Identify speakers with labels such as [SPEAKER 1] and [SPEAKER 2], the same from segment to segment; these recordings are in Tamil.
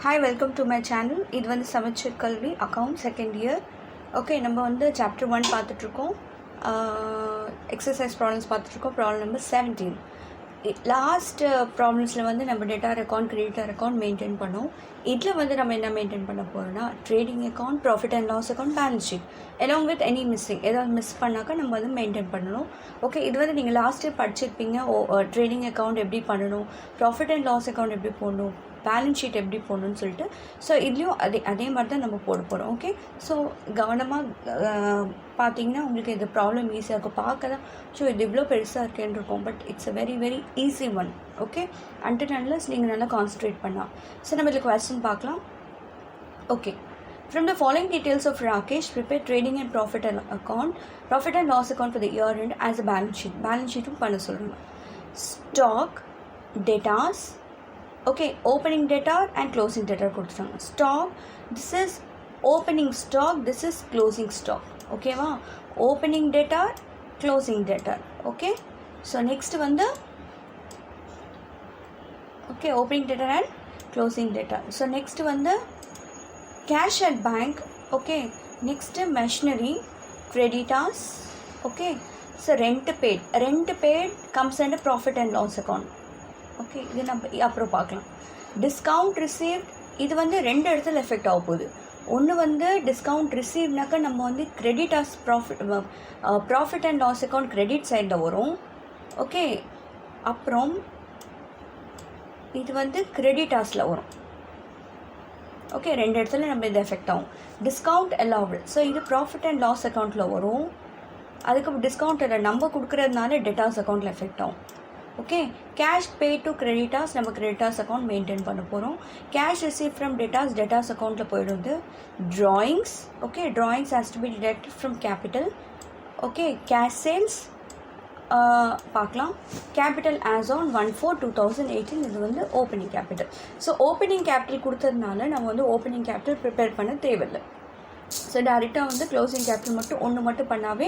[SPEAKER 1] Hi, welcome to my channel. இது வந்து சமச்சீர் கல்வி அக்கவுண்ட் செகண்ட் இயர். ஓகே, நம்ம வந்து சாப்டர் 1 பார்த்துட்ருக்கோம். எக்ஸசைஸ் ப்ராப்ளம்ஸ் பார்த்துட்ருக்கோம். Problem number 17. லாஸ்ட் ப்ராப்ளம்ஸில் வந்து நம்ம debtor account creditor account maintain பண்ணோம். இதில் வந்து நம்ம என்ன மெயின்டைன் பண்ண போகிறோம்னா trading account, profit and loss account, balance sheet along with any missing. ஏதாவது மிஸ் பண்ணாக்கா நம்ம வந்து மெயின்டைன் பண்ணணும். ஓகே, இது வந்து நீங்கள் லாஸ்ட் இயர் படிச்சிருப்பீங்க. ட்ரேடிங் அக்கௌண்ட் எப்படி பண்ணணும், ப்ராஃபிட் அண்ட் லாஸ் அக்கௌண்ட் எப்படி போடணும், பேலன்ஸ் ஷீட் எப்படி போடணும்னு சொல்லிட்டு. ஸோ இதுலேயும் அதே மாதிரி தான் நம்ம போட போகிறோம். ஓகே, ஸோ கவனமாக பார்த்தீங்கன்னா உங்களுக்கு இந்த ப்ராப்ளம் ஈஸியாக இருக்கும். பார்க்க தான் ஸோ இது இவ்வளோ பெருசாக இருக்கேன்னு இருக்கும், but it's a very very easy one. Okay, until unless நீங்கள் நல்லா கான்சன்ட்ரேட் பண்ணலாம். ஸோ நம்ம இதில் கொஸ்டின் பார்க்கலாம். Okay, from the following details of Rakesh, prepare trading and profit and loss account for the year end as a balance sheet. Balance sheet பண்ண சொல்கிறாங்க. Stock, debtors, okay, opening debtor and closing debtor கொடுத்துட்டாங்க. Stock, this is opening stock, this is closing stock. Okay வா, opening debtor, closing debtor. Okay, so next வந்து okay, opening debtor and closing debtor. So next வந்து cash at bank. Okay, next machinery, creditors. Okay, so rent paid comes under profit and loss account. Okay, இது நம்ம அப்புறம் பார்க்கலாம். டிஸ்கவுண்ட் ரிசீவ்ட், இது வந்து ரெண்டு இடத்துல எஃபெக்ட் ஆக போகுது. ஒன்று வந்து டிஸ்கவுண்ட் ரிசீவ்னாக்கா நம்ம வந்து creditors profit and loss account credit சைடில் வரும். ஓகே, அப்புறம் இது வந்து கிரெடிட்டாஸில் வரும். ஓகே, ரெண்டு இடத்துல நம்ம இது எஃபெக்ட் ஆகும். டிஸ்கவுண்ட் அலௌவல், ஸோ இது ப்ராஃபிட் அண்ட் லாஸ் அக்கௌண்ட்டில் வரும். அதுக்கப்புறம் டிஸ்கவுண்ட்டில் நம்ம கொடுக்குறதுனால டெட்டாஸ் அக்கௌண்ட்டில் எஃபெக்ட் ஆகும். Okay, cash pay to creditors, நம்ம கிரெடிட்டாஸ் அக்கௌண்ட் மெயின்டைன் பண்ண போகிறோம். கேஷ் ரிசீவ் ஃப்ரம் டெட்டாஸ் அக்கௌண்ட்டில் போயிடுது. Drawings, okay, drawings has to be deducted from capital. Okay, cash sales பார்க்கலாம். கேபிட்டல் ஆஸ் ஆன் 1/4/2018, இது வந்து opening capital. So opening capital கொடுத்ததுனால நம்ம வந்து ஓப்பனிங் கேபிட்டல் ப்ரிப்பேர் பண்ண தேவையில்லை. ஸோ டேரெக்டாக வந்து க்ளோசிங் கேபிட்டல் மட்டும் ஒன்று மட்டும் பண்ணாவே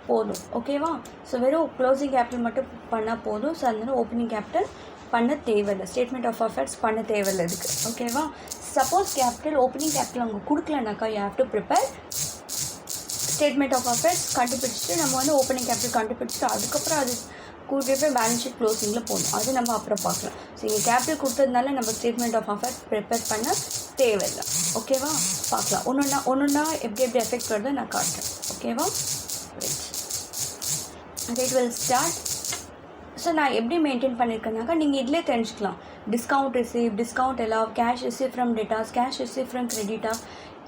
[SPEAKER 1] போதும். ஓகேவா, ஸோ வெறும் க்ளோசிங் கேபிட்டல் மட்டும் பண்ணால் போதும். ஸோ அதனால ஓப்பனிங் கேபிட்டல் பண்ண தேவையில்லை, ஸ்டேட்மெண்ட் ஆஃப் அஃபேர்ஸ் பண்ண தேவையில்லை இதுக்கு. ஓகேவா, சப்போஸ் கேபிட்டல் ஓப்பனிங் கேபிட்டல் அவங்க கொடுக்கலனாக்கா you have to prepare statement of affairs கண்டுபிடிச்சிட்டு நம்ம வந்து ஓப்பனிங் கேபிட்டல் கண்டுபிடிச்சிட்டு அதுக்கப்புறம் அது கூடவே போய் பேலன்ஸ் ஷீட் க்ளோசிங்கில் போகணும். அது நம்ம அப்புறம் பார்க்கலாம். ஸோ இங்கே கேபிட்டல் கொடுத்ததுனால நம்ம ஸ்டேட்மெண்ட் ஆஃப் அஃபேர்ஸ் ப்ரிப்பேர் பண்ண தேவையில்லை. ஓகேவா, பார்க்கலாம். ஒன்றுன்னா எப்படி எஃபெக்ட் வருது நான் காட்டுறேன். ஓகேவா, இட் வில் ஸ்டார்ட். ஸோ நான் எப்படி மெயின்டைன் பண்ணியிருக்கேனாக்கா நீங்கள் இதிலே தெரிஞ்சுக்கலாம். Discount receive, discount allow, cash receive from debtors, cash receive from creditors.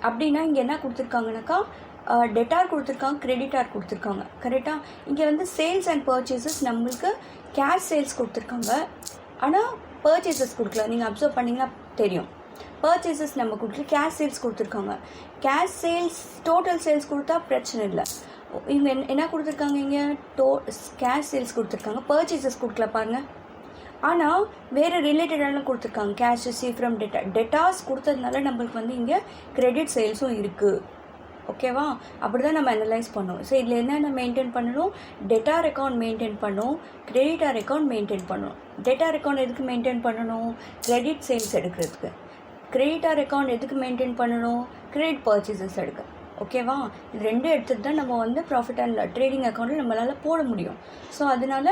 [SPEAKER 1] அப்படின்னா இங்கே என்ன கொடுத்துருக்காங்கனாக்கா டெட்டார் கொடுத்துருக்காங்க, கிரெடிட்டார் கொடுத்துருக்காங்க. கரெக்டாக இங்கே வந்து சேல்ஸ் அண்ட் பர்ச்சேசஸ் நம்மளுக்கு கேஷ் சேல்ஸ் கொடுத்துருக்காங்க, ஆனால் பர்ச்சேசஸ் கொடுக்கல. நீங்கள் அப்சர்வ் பண்ணிங்கன்னா தெரியும். பர்ச்சேசஸ் நம்ம கொடுக்கல, கேஷ் சேல்ஸ் கொடுத்துருக்காங்க. கேஷ் சேல்ஸ் டோட்டல் சேல்ஸ் கொடுத்தா பிரச்சனை இல்லை. இவங்க என்ன கொடுத்துருக்காங்க, இங்கே கேஷ் சேல்ஸ் கொடுத்துருக்காங்க, பர்ச்சேசஸ் கொடுக்கல பாருங்கள். ஆனால் வேறு ரிலேட்டடாலாம் கொடுத்துருக்காங்க. கேஷ் ரிசீவ் ஃப்ரம் டெட்டாஸ் கொடுத்ததுனால நம்மளுக்கு வந்து இங்கே கிரெடிட் சேல்ஸும் இருக்குது. ஓகேவா, அப்படி தான் நம்ம அனலைஸ் பண்ணோம். ஸோ இதில் என்னென்ன மெயின்டைன் பண்ணணும், டெட்டார் அக்கௌண்ட் மெயின்டைன் பண்ணணும், கிரெடிட்டார் அக்கௌண்ட் மெயின்டைன் பண்ணணும். டெட்டார் அக்கௌண்ட் எதுக்கு மெயின்டைன் பண்ணணும், கிரெடிட் சேல்ஸ் எடுக்கிறதுக்கு. கிரெடிட்டார் அக்கௌண்ட் எதுக்கு மெயின்டைன் பண்ணணும், கிரெடிட் பர்ச்சேசஸ் எடுக்க. ஓகேவா, இது ரெண்டும் எடுத்துகிட்டு தான் நம்ம வந்து ப்ராஃபிட் அண்ட் ட்ரேடிங் அக்கௌண்ட்டில் நம்மளால் போட முடியும். ஸோ அதனால்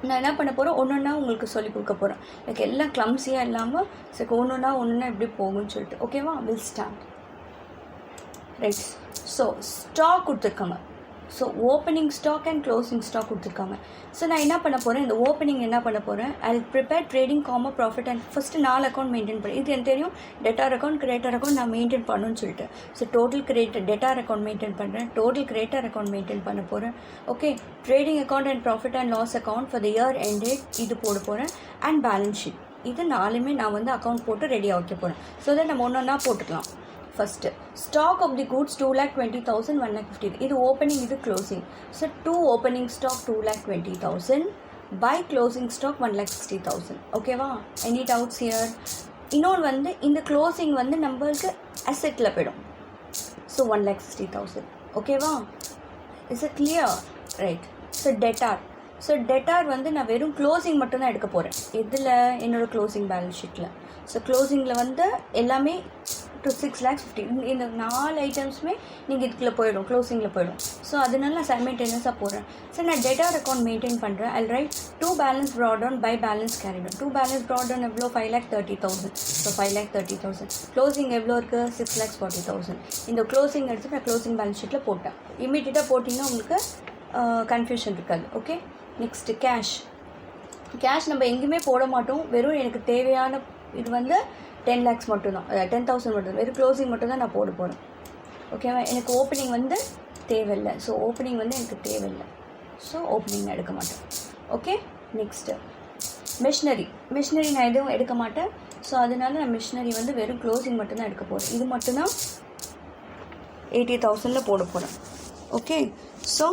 [SPEAKER 1] நான் என்ன பண்ண போகிறேன், ஒன்றுன்னா உங்களுக்கு சொல்லிக் கொடுக்க போகிறேன். எனக்கு எல்லாம் கிளம்ஸியாக இல்லாமல் சரி ஒன்றுன்னா எப்படி போகும்னு சொல்லிட்டு. ஓகேவா, will start. Right, so stock கொடுத்துருக்காங்க. So opening stock and closing stock கொடுத்துருக்காங்க. ஸோ நான் என்ன பண்ண போகிறேன், இந்த ஓப்பனிங் என்ன பண்ண போகிறேன், I prepare trading cum profit and first 4 account maintain பண்ணேன். இது எனக்கு தெரியும், டெட்டார் அக்கௌண்ட் கிரெடிட்டார் அக்கௌண்ட் நான் மெயின்டைன் பண்ணணும்னு சொல்லிட்டு. So total debtor account maintain பண்ணுறேன், டோட்டல் கிரெடிட்டார் அக்கௌண்ட் மெயின்டைன் பண்ண போகிறேன். Okay, trading account and profit and loss account for the year ended இது போட போகிறேன். அண்ட் பேலன்ஸ் ஷீட், இது 4மே நான் வந்து அக்கௌண்ட் போட்டு ரெடியாக வைக்க போகிறேன். ஸோ தட் நம்ம ஒன்றா போட்டுக்கலாம். First stock of the goods 2,20,000, 1,50,000. இது ஓப்பனிங், இது closing. So 2 opening stock 2,20,000 by closing stock 1,60,000. ஓகேவா, எனி டவுட்ஸ் ஹியர்? இன்னொன்று வந்து இந்த க்ளோசிங் வந்து நம்மளுக்கு அசெட்டில் போயிடும். ஸோ 1,60,000. ஓகேவா, is it clear? Right. So debtor so debtor வந்து நான் வெறும் க்ளோசிங் மட்டும்தான் எடுக்க போகிறேன். இதில் என்னோடய க்ளோசிங் பேலன்ஸ் ஷீட்டில். ஸோ க்ளோசிங்கில் வந்து எல்லாமே to 6,50,000 இந்த 4 ஐட்டம்ஸுமே நீங்கள் இதுக்குள்ளே போயிடும், க்ளோசிங்கில் போயிடும். ஸோ அதனால நான் சைமல்டேனியஸாக போடுறேன். ஸோ நான் டெட்டார் அக்கௌண்ட் மெயின்டைன் பண்ணுறேன். I'll write 2 balance brought down by balance carried on. 2 balance brought down எவ்வளோ? 5,30,000. ஸோ 5,30,000. க்ளோசிங் எவ்வளோ இருக்குது? 6,40,000. இந்த க்ளோசிங் எடுத்து நான் க்ளோசிங் பேலன்ஸ் ஷீட்டில் போட்டேன். இமீடியட்டாக போட்டிங்கன்னா உங்களுக்கு கன்ஃபியூஷன் இருக்காது. ஓகே, நெக்ஸ்ட்டு கேஷ் நம்ம எங்கேயுமே போட மாட்டோம். வெறும் எனக்கு தேவையான இது வந்து 10 lakhs மட்டும்தான், 10,000 மட்டும், வெறும் க்ளோசிங் மட்டும்தான் நான் போட போகிறேன். ஓகேவா? எனக்கு ஓப்பனிங் வந்து தேவையில்லை. ஸோ ஓப்பனிங் வந்து எனக்கு தேவையில்லை. ஸோ ஓப்பனிங் நான் எடுக்க மாட்டேன். ஓகே, நெக்ஸ்ட்டு மிஷினரி நான் எதுவும் எடுக்க மாட்டேன். ஸோ அதனால நான் மிஷினரி வந்து வெறும் க்ளோசிங் மட்டும்தான் எடுக்க போகிறேன். இது மட்டும்தான் 80,000 போட போகிறேன். ஓகே, ஸோ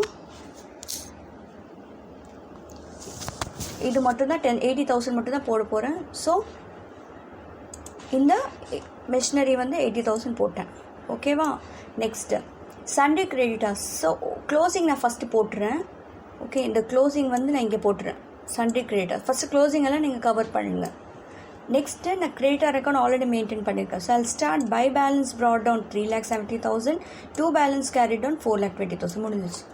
[SPEAKER 1] இது மட்டும்தான் 80,000 மட்டும்தான் போட போகிறேன். ஸோ இந்த மிஷினரி வந்து 80,000 போட்டேன். ஓகேவா? Next Sunday creditors. So closing நான் ஃபஸ்ட்டு போட்டுறேன். ஓகே, இந்த க்ளோசிங் வந்து நான் இங்கே போட்டுறேன். சண்டே கிரெடிட்டாஸ் ஃபஸ்ட்டு க்ளோசிங் எல்லாம் நீங்கள் கவர் பண்ணுங்க. நெக்ஸ்ட்டு நான் கிரெடிட்டார் அக்கௌண்ட் ஆல்ரெடி மெயின்டைன் பண்ணியிருக்கேன். So I'll start by balance brought down 3,70,000, 2 balance carried on 4,20,000 முடிஞ்சிச்சு.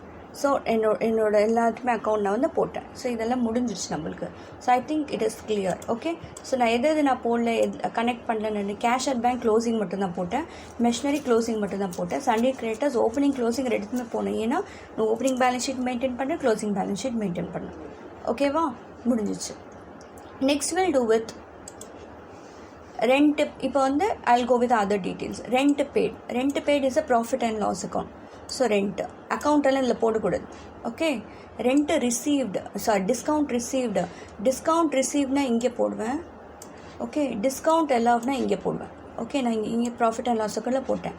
[SPEAKER 1] ஸோ என்னோட எல்லாத்துக்குமே அக்கௌண்ட் நான் வந்து போட்டேன். ஸோ இதெல்லாம் முடிஞ்சிடுச்சு நம்மளுக்கு. So I think it is clear. Okay, so நான் எது நான் போடல, கனெக்ட் பண்ணலன்னு கேஷ் அட் பேங்க் க்ளோசிங் மட்டும்தான் போட்டேன். மிஷினரி க்ளோசிங் மட்டும்தான் போட்டேன். சண்டே கிரெடிட்டர்ஸ் ஓப்பனிங் க்ளோசிங் ரெண்டுமே போனேன். ஏன்னா நான் ஓப்பனிங் பேலன்ஸ் ஷீட் மெயின்டைன் பண்ணேன், க்ளோசிங் பேலன்ஸ் ஷீட் மெயின்டைன் பண்ணேன். ஓகேவா? முடிஞ்சிச்சு. Next will do with rent. இப்போ வந்து I'll go with other details. Rent paid is a profit and loss account. So rent அக்கௌண்ட்டெல்லாம் இதில் போடக்கூடாது. ஓகே, ரெண்ட் ரிசீவ்டு, டிஸ்கவுண்ட் ரிசீவ்ட்னா இங்கே போடுவேன். ஓகே, டிஸ்கவுண்ட் எல்லாம்னா இங்கே போடுவேன். ஓகே, நான் இங்கே ப்ராஃபிட் அண்ட் லாஸ் அக்கௌண்ட்டில் போட்டேன்.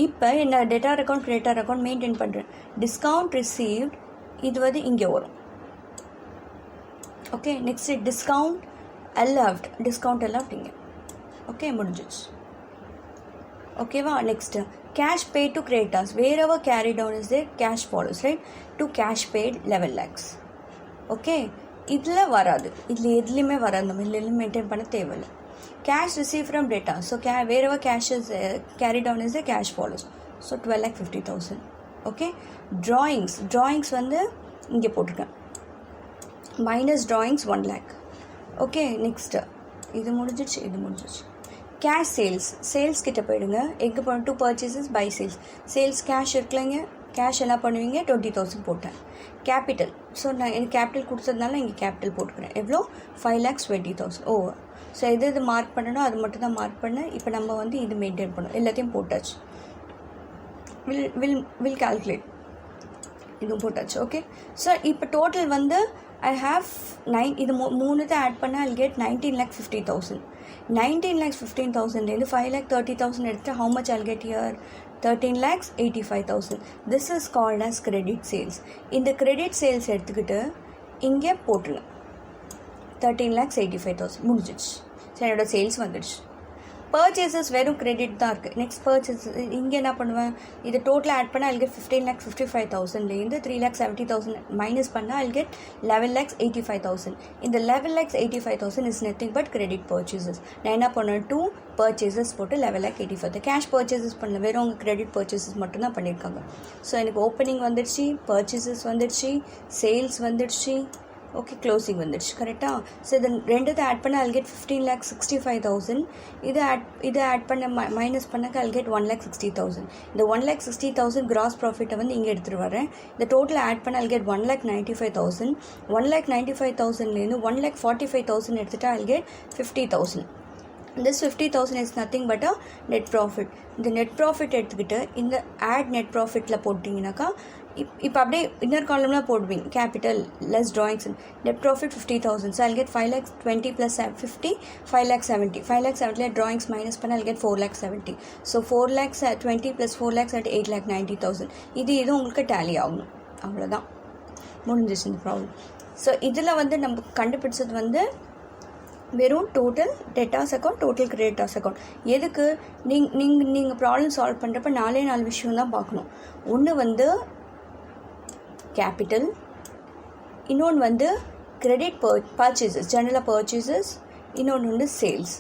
[SPEAKER 1] இப்போ என்ன debtor account creditor account maintain பண்ணுறேன். டிஸ்கவுண்ட் ரிசீவ்ட் இது வந்து இங்கே வரும். ஓகே, நெக்ஸ்ட் டிஸ்கவுண்ட் அலவ்ட் இங்கே. ஓகே, முடிஞ்சிச்சு. ஓகேவா? Next cash paid to creditors. Wherever carried on is there, cash follows, right? To cash paid 11 lakhs. Okay, இதில் வராது, இதில் எதுலேயுமே வராது. நம்ம இதில் மெயின்டைன் பண்ண தேவையில்லை. Cash received from debtors. So wherever cash is carried on is there, cash follows. So 12,50,000. Okay, drawings வந்து இங்கே போட்டிருக்கேன். Minus drawings 1 lakh. Okay, next இது முடிஞ்சிச்சு. கேஷ் சேல்ஸ் கிட்ட போயிடுங்க. எங்கே போகணும்? 2 purchases by சேல்ஸ் கேஷ் இருக்கலைங்க. கேஷ் என்ன பண்ணுவீங்க? 20,000 போட்டேன். கேபிட்டல். ஸோ நான் எனக்கு கேபிட்டல் கொடுத்ததுனால இங்கே கேபிட்டல் போட்டுக்கிறேன். எவ்வளோ? 5,20,000. ஓ, ஸோ எது மார்க் பண்ணணும் அது மட்டும் தான் மார்க் பண்ணேன். இப்போ நம்ம வந்து இது மெயின்டைன் பண்ணணும். எல்லாத்தையும் போட்டாச்சு. Will calculate. இதுவும் போட்டாச்சு. ஓகே, ஸோ இப்போ டோட்டல் வந்து I have 9. இது 3 தான் ஆட் பண்ணால் I'll get 19,50,000. 19,15,000 5,30,000 எடுத்து how much I'll get here? 13,85,000. This is called as credit sales. இந்த credit sales எடுத்துக்கிட்டு இங்கே போட்டுருங்க. 13,85,000 முடிஞ்சிடுச்சு. சரி, என்னோட சேல்ஸ் வந்துடுச்சு. பர்ச்சேசஸ் வெறும் கிரெடிட் தான் இருக்குது. நெக்ஸ்ட் பர்ச்சேஸ் இங்கே என்ன பண்ணுவேன்? இது டோட்டலாக ஆட் பண்ணால் I'll get 15,55,000லேருந்து 3,70,000 மைனஸ் பண்ணால் I'll get 11,85,000. இந்த 11,85,000 is nothing but credit purchases. நான் என்ன பண்ணேன்? 2 பர்ச்சேசஸ் போட்டு 11,85,000. கேஷ் பர்ச்சேசஸ் பண்ணல, வெறும் அவங்க கிரெடிட் பர்ச்சேசஸ் மட்டும்தான் பண்ணியிருக்காங்க. ஸோ எனக்கு ஓப்பனிங் வந்துடுச்சு, பர்ச்சேசஸ் வந்துடுச்சு, சேல்ஸ் வந்துடுச்சு. ஓகே, க்ளோசிங் வந்துடுச்சு. கரெக்டாக? ஸோ இது ரெண்டுத்தை ஆட் பண்ண I'll get 15,65,000. இதை ஆட் பண்ண மைனஸ் பண்ணாக்க I'll get 1,60,000. இந்த 1,60,000 கிராஸ் ப்ராஃபிட்டை வந்து இங்கே எடுத்துகிட்டு வரேன். இந்த டோட்டல் ஆட் பண்ண I'll get 1,95,000. 1,95,000லேருந்து 1,45,000 எடுத்துகிட்டா I'll get 50,000. This 50,000 is nothing but a net profit. இந்த net profit எடுத்துக்கிட்டு இந்த ஆட் net profitல போட்டிங்கனாக்கா இப்போ அப்படியே இன்னர் காலம்லாம் போடுவீங்க. Capital less drawings. Net profit 50,000. So I'll get 5,20,000 + 50, 5,70,000. 5,70,000 drawings minus பண்ண I'll get 4,70,000. ஸோ 4,20,000 + 4,70,000 8,90,000. இது உங்களுக்கு டேலி ஆகணும். அவ்வளோதான், முடிஞ்சிச்சு இந்த ப்ராப்ளம். ஸோ இதில் வந்து நம்ம கண்டுபிடிச்சது வந்து வெறும் total debtors account, total creditors account. எதுக்கு? நீங்கள் ப்ராப்ளம் சால்வ் பண்ணுறப்ப 4 விஷயம் தான் பார்க்கணும். ஒன்று வந்து கேபிட்டல், இன்னொன்று வந்து கிரெடிட் பர்ச்சேசஸ், ஜெனரலாக பர்ச்சேசஸ், இன்னொன்று வந்து சேல்ஸ்.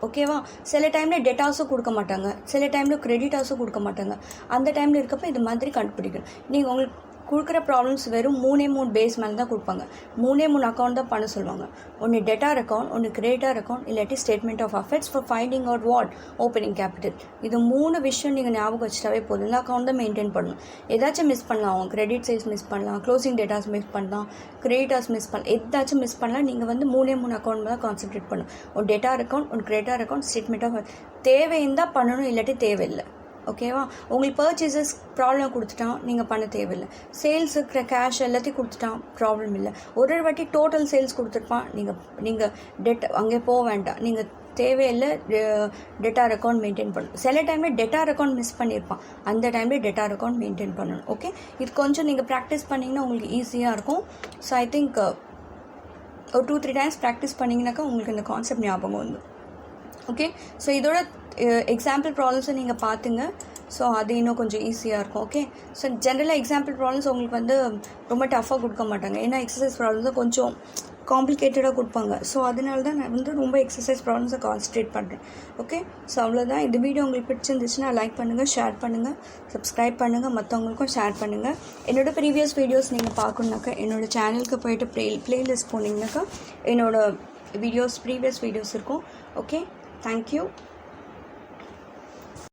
[SPEAKER 1] ஓகேவா? சில டைமில் டெட்டாஸும் கொடுக்க மாட்டாங்க, சில டைமில் கிரெடிட்டாஸும் கொடுக்க மாட்டாங்க. அந்த டைமில் இருக்கப்போ இது மாதிரி கண்டுபிடிக்கணும். நீங்கள் உங்களுக்கு கொடுக்குற ப்ராப்ளம்ஸ் வெறும் 3 பேஸ் மேலே தான் கொடுப்பாங்க. 3 அக்கௌண்ட் தான் பண்ண சொல்லுவாங்க. ஒன்று டெட்டார் அக்கௌண்ட், ஒன்று கிரெடிட்டார் அக்கௌண்ட், இல்லாட்டி statement of affects for finding out what opening capital. இது 3 விஷயம் நீங்கள் ஞாபகம் வச்சுட்டாவே போதும். இந்த அக்கௌண்ட் தான் மெயின்டைன் பண்ணணும். ஏதாச்சும் மிஸ் பண்ணலாம், அவங்க கிரெடிட் சேல்ஸ் மிஸ் பண்ணலாம், க்ளோசிங் டேட்டாஸ் மிஸ் பண்ணலாம், கிரெடிட்டாஸ் மிஸ் பண்ணலாம், எதாச்சும் மிஸ் பண்ணலாம். நீங்கள் வந்து 3 அக்கௌண்ட் தான் கான்சென்ட்ரேட் பண்ணணும். ஒரு டெட்டார் அக்கௌண்ட், ஒரு கிரெடிட்டார் அக்கௌண்ட், ஸ்டேட்மெண்ட் ஆஃப் தேவையிருந்தால் பண்ணணும், இல்லாட்டி தேவையில்லை. ஓகேவா? உங்களுக்கு பர்ச்சேசஸ் ப்ராப்ளம் கொடுத்துட்டான், நீங்கள் பண்ண தேவையில்லை. சேல்ஸுக்கு கேஷ் எல்லாத்தையும் கொடுத்துட்டான், ப்ராப்ளம் இல்லை. ஒரு வாட்டி டோட்டல் சேல்ஸ் கொடுத்துருப்பான், நீங்கள் டெட் அங்கே போக வேண்டாம், நீங்கள் தேவையில்லை. டெட்டார் அக்கௌண்ட் மெயின்டைன் பண்ணணும். சில டைமில் டெட்டார் அக்கௌண்ட் மிஸ் பண்ணியிருப்பான், அந்த டைமில் டெட்டார் அக்கௌண்ட் மெயின்டைன் பண்ணணும். ஓகே, இது கொஞ்சம் நீங்கள் ப்ராக்டிஸ் பண்ணிங்கன்னா உங்களுக்கு ஈஸியாக இருக்கும். ஸோ ஐ திங்க் ஒரு 2-3 டைம்ஸ் ப்ராக்டிஸ் பண்ணிங்கனாக்கா உங்களுக்கு இந்த கான்செப்ட் ஞாபகம் வந்து. ஓகே, ஸோ இதோட எக்ஸாம்பிள் ப்ராப்ளம்ஸை நீங்கள் பார்த்துங்க. ஸோ அது இன்னும் கொஞ்சம் ஈஸியாக இருக்கும். ஓகே, ஸோ ஜென்ரலாக எக்ஸாம்பிள் ப்ராப்ளம்ஸ் உங்களுக்கு வந்து ரொம்ப டஃப்பாக கொடுக்க மாட்டாங்க. ஏன்னா எக்ஸசைஸ் ப்ராப்ளம்ஸை கொஞ்சம் காம்ப்ளிகேட்டடாக கொடுப்பாங்க. ஸோ அதனால தான் நான் வந்து ரொம்ப எக்ஸசைஸ் ப்ராப்ளம்ஸை கான்சன்ட்ரேட் பண்ணுறேன். ஓகே, ஸோ அவ்வளோதான். இந்த வீடியோ உங்களுக்கு பிடிச்சிருந்துச்சுன்னா லைக் பண்ணுங்கள், ஷேர் பண்ணுங்கள், சப்ஸ்கிரைப் பண்ணுங்கள், மற்றவங்களுக்கும் ஷேர் பண்ணுங்கள். என்னோடய ப்ரீவியஸ் வீடியோஸ் நீங்கள் பார்க்கணுன்னாக்கா என்னோடய சேனலுக்கு போய்ட்டு ப்ளேலிஸ்ட் போனீங்கன்னாக்கா என்னோடய ப்ரீவியஸ் வீடியோஸ் இருக்கும். Okay, thank you.